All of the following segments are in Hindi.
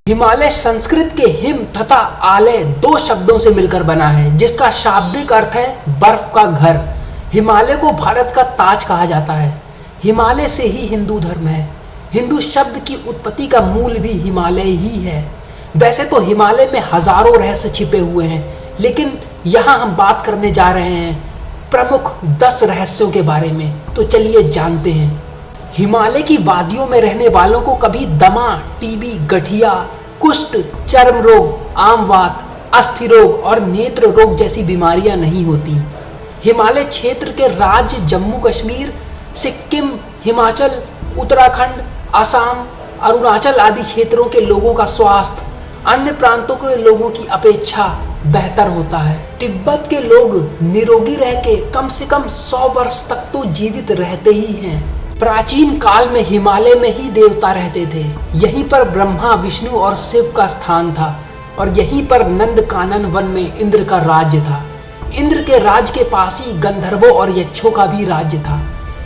हिमालय संस्कृत के हिम तथा आलय दो शब्दों से मिलकर बना है, जिसका शाब्दिक अर्थ है बर्फ का घर। हिमालय को भारत का ताज कहा जाता है। हिमालय से ही हिंदू धर्म है। हिंदू शब्द की उत्पत्ति का मूल भी हिमालय ही है। वैसे तो हिमालय में हजारों रहस्य छिपे हुए हैं, लेकिन यहाँ हम बात करने जा रहे हैं प्रमुख 10 रहस्यों के बारे में। तो चलिए जानते हैं। हिमालय की वादियों में रहने वालों को कभी दमा, टीबी, गठिया, कुष्ठ, चर्म रोग, आमवात, अस्थि रोग और नेत्र रोग जैसी बीमारियां नहीं होती। हिमालय क्षेत्र के राज्य जम्मू कश्मीर, सिक्किम, हिमाचल, उत्तराखंड, असम, अरुणाचल आदि क्षेत्रों के लोगों का स्वास्थ्य अन्य प्रांतों के लोगों की अपेक्षा बेहतर होता है। तिब्बत के लोग निरोगी रह के कम से कम 100 वर्ष तक तो जीवित रहते ही हैं। प्राचीन काल में हिमालय में ही देवता रहते थे। यहीं पर ब्रह्मा, विष्णु और शिव का स्थान था और यहीं पर नंदकानन वन में इंद्र का राज्य था। इंद्र के राज्य के पास ही गंधर्वों और यक्षों का भी राज्य था।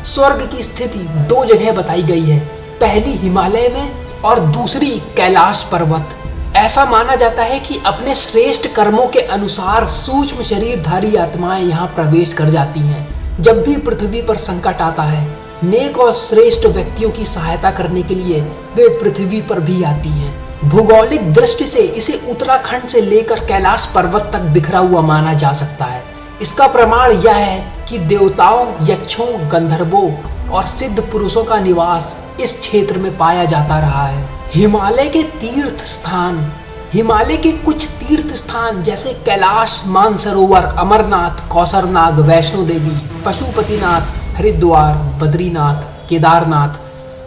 स्वर्ग की स्थिति 2 जगह बताई गई है, पहली हिमालय में और दूसरी कैलाश पर्वत। ऐसा माना जाता है कि अपने श्रेष्ठ कर्मों के अनुसार सूक्ष्म शरीरधारी आत्माएं यहाँ प्रवेश कर जाती हैं। जब भी पृथ्वी पर संकट आता है, नेक और श्रेष्ठ व्यक्तियों की सहायता करने के लिए वे पृथ्वी पर भी आती हैं। भौगोलिक दृष्टि से इसे उत्तराखंड से लेकर कैलाश पर्वत तक बिखरा हुआ माना जा सकता है। इसका प्रमाण यह है कि देवताओं, यक्षों, गंधर्वों और सिद्ध पुरुषों का निवास इस क्षेत्र में पाया जाता रहा है। हिमालय के तीर्थ स्थान। हिमालय के कुछ तीर्थ स्थान जैसे कैलाश, मानसरोवर, अमरनाथ, कौसरनाग, वैष्णो देवी, पशुपतिनाथ, हरिद्वार, बद्रीनाथ, केदारनाथ,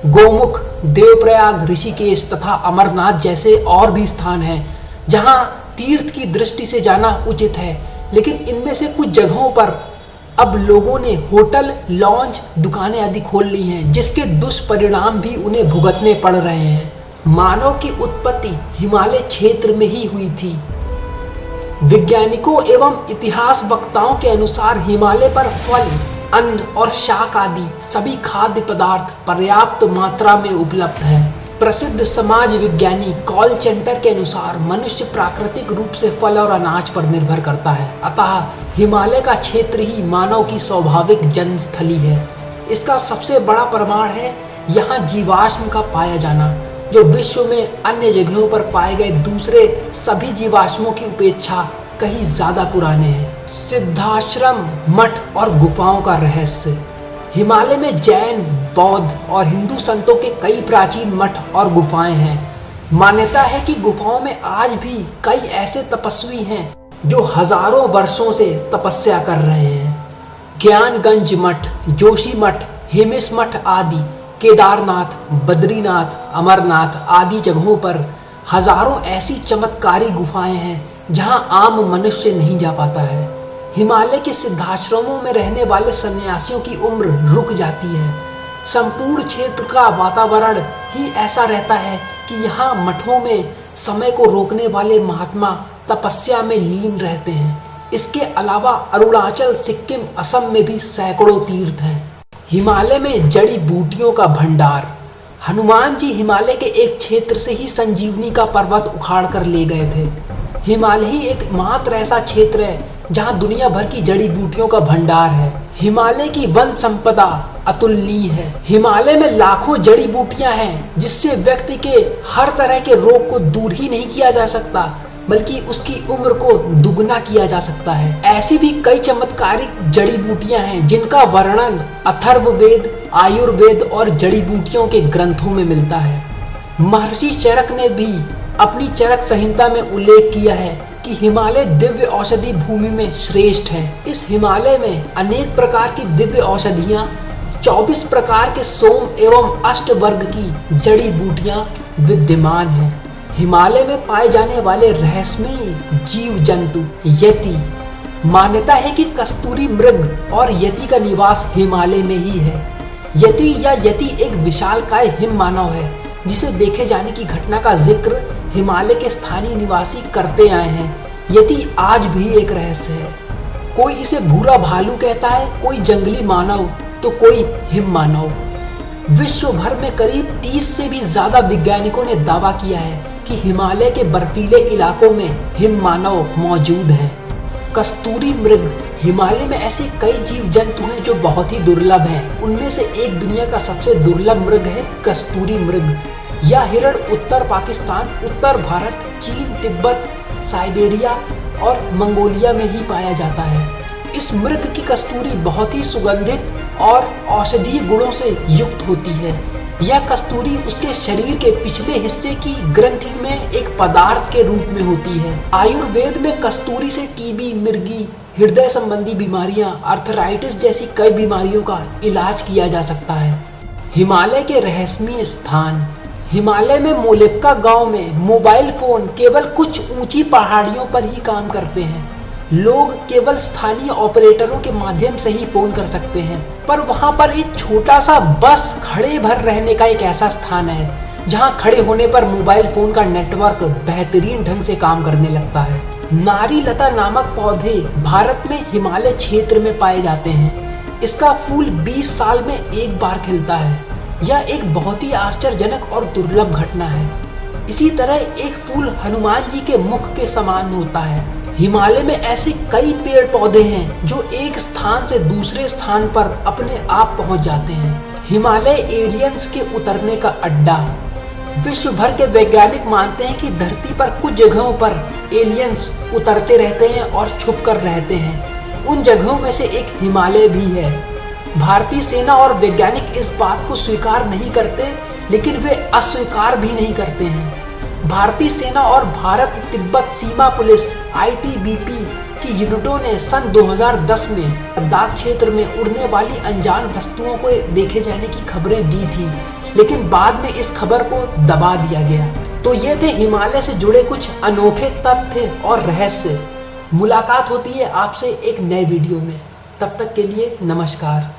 गोमुख, देवप्रयाग, ऋषिकेश तथा अमरनाथ जैसे और भी स्थान हैं जहां तीर्थ की दृष्टि से जाना उचित है। लेकिन इनमें से कुछ जगहों पर अब लोगों ने होटल, लॉन्ज, दुकानें आदि खोल ली हैं, जिसके दुष्परिणाम भी उन्हें भुगतने पड़ रहे हैं। मानव की उत्पत्ति हिमालय क्षेत्र में ही हुई थी। वैज्ञानिकों एवं इतिहास वक्ताओं के अनुसार हिमालय पर फल, अन्न और शाक आदि सभी खाद्य पदार्थ पर्याप्त मात्रा में उपलब्ध हैं। प्रसिद्ध समाज विज्ञानी कॉल चेंटर के अनुसार मनुष्य प्राकृतिक रूप से फल और अनाज पर निर्भर करता है, अतः हिमालय का क्षेत्र ही मानव की स्वाभाविक जन्मस्थली है। इसका सबसे बड़ा प्रमाण है यहाँ जीवाश्म का पाया जाना, जो विश्व में अन्य जगहों पर पाए गए दूसरे सभी जीवाश्मों की अपेक्षा कहीं ज्यादा पुराने हैं। सिद्धाश्रम, मठ और गुफाओं का रहस्य। हिमालय में जैन, बौद्ध और हिंदू संतों के कई प्राचीन मठ और गुफाएं हैं। मान्यता है कि गुफाओं में आज भी कई ऐसे तपस्वी हैं जो हजारों वर्षों से तपस्या कर रहे हैं। ज्ञानगंज मठ, जोशी मठ, हेमिस मठ आदि केदारनाथ, बद्रीनाथ, अमरनाथ आदि जगहों पर हजारों ऐसी चमत्कारी गुफाएं हैं जहां आम मनुष्य नहीं जा पाता है। हिमालय के सिद्धाश्रमों में रहने वाले सन्यासियों की उम्र रुक जाती है। संपूर्ण क्षेत्र का वातावरण ही ऐसा रहता है कि यहाँ मठों में समय को रोकने वाले महात्मा तपस्या में लीन रहते हैं। इसके अलावा अरुणाचल, सिक्किम, असम में भी सैकड़ों तीर्थ हैं। हिमालय में जड़ी बूटियों का भंडार। हनुमान जी हिमालय के एक क्षेत्र से ही संजीवनी का पर्वत उखाड़ कर ले गए थे। हिमालय ही एकमात्र ऐसा क्षेत्र है जहां दुनिया भर की जड़ी बूटियों का भंडार है। हिमालय की वन संपदा अतुलनीय है। हिमालय में लाखों जड़ी बूटियां हैं, जिससे व्यक्ति के हर तरह के रोग को दूर ही नहीं किया जा सकता, बल्कि उसकी उम्र को दुगना किया जा सकता है। ऐसी भी कई चमत्कारिक जड़ी बूटियां हैं जिनका वर्णन अथर्ववेद, आयुर्वेद और जड़ी बूटियों के ग्रंथों में मिलता है। महर्षि चरक ने भी अपनी चरक संहिता में उल्लेख किया है कि हिमालय दिव्य औषधि भूमि में श्रेष्ठ है। इस हिमालय में अनेक प्रकार की दिव्य औषधियाँ, 24 प्रकार के सोम एवं अष्टवर्ग की जड़ी बूटियां विद्यमान हैं। हिमालय में पाए जाने वाले रहस्यमयी जीव जंतु यति। मान्यता है कि कस्तूरी मृग और यति का निवास हिमालय में ही है। यति एक विशालकाय हिम मानव है, जिसे देखे जाने की घटना का जिक्र हिमालय के स्थानीय निवासी करते आए हैं। यति आज भी एक रहस्य है। कोई इसे भूरा भालू कहता है, कोई जंगली मानव तो कोई हिम मानव। विश्व भर में करीब 30 से भी ज्यादा वैज्ञानिकों ने दावा किया है कि हिमालय के बर्फीले इलाकों में हिममानव मौजूद हैं। कस्तूरी मृग। हिमालय में ऐसे कई जीव जंतु हैं जो बहुत ही दुर्लभ हैं। उनमें से एक दुनिया का सबसे दुर्लभ मृग है कस्तूरी मृग। यह हिरण उत्तर पाकिस्तान, उत्तर भारत, चीन, तिब्बत, साइबेरिया और मंगोलिया में ही पाया जाता है। इस मृग की कस्तूरी बहुत ही सुगंधित और औषधीय गुणों से युक्त होती है। यह कस्तूरी उसके शरीर के पिछले हिस्से की ग्रंथि में एक पदार्थ के रूप में होती है। आयुर्वेद में कस्तूरी से टीबी, मिर्गी, हृदय संबंधी बीमारियां, आर्थराइटिस जैसी कई बीमारियों का इलाज किया जा सकता है। हिमालय के रहस्यमय स्थान। हिमालय में मोलेप्का गांव में मोबाइल फोन केवल कुछ ऊंची पहाड़ियों पर ही काम करते हैं। लोग केवल स्थानीय ऑपरेटरों के माध्यम से ही फोन कर सकते हैं। पर वहां पर एक छोटा सा बस खड़े भर रहने का एक ऐसा स्थान है जहां खड़े होने पर मोबाइल फोन का नेटवर्क बेहतरीन ढंग से काम करने लगता है। नारी लता नामक पौधे भारत में हिमालय क्षेत्र में पाए जाते हैं। इसका फूल 20 साल में एक बार खिलता है। यह एक बहुत ही आश्चर्यजनक और दुर्लभ घटना है। इसी तरह एक फूल हनुमान जी के मुख के समान होता है। हिमालय में ऐसे कई पेड़ पौधे हैं जो एक स्थान से दूसरे स्थान पर अपने आप पहुंच जाते हैं। हिमालय एलियंस के उतरने का अड्डा। विश्व भर के वैज्ञानिक मानते हैं कि धरती पर कुछ जगहों पर एलियंस उतरते रहते हैं और छुप कर रहते हैं। उन जगहों में से एक हिमालय भी है। भारतीय सेना और वैज्ञानिक इस बात को स्वीकार नहीं करते, लेकिन वे अस्वीकार भी नहीं करते हैं। भारतीय सेना और भारत तिब्बत सीमा पुलिस ITBP की यूनिटों ने सन 2010 में लद्दाख क्षेत्र में उड़ने वाली अनजान वस्तुओं को देखे जाने की खबरें दी थी, लेकिन बाद में इस खबर को दबा दिया गया। तो ये थे हिमालय से जुड़े कुछ अनोखे तथ्य और रहस्य। मुलाकात होती है आपसे एक नए वीडियो में। तब तक के लिए नमस्कार।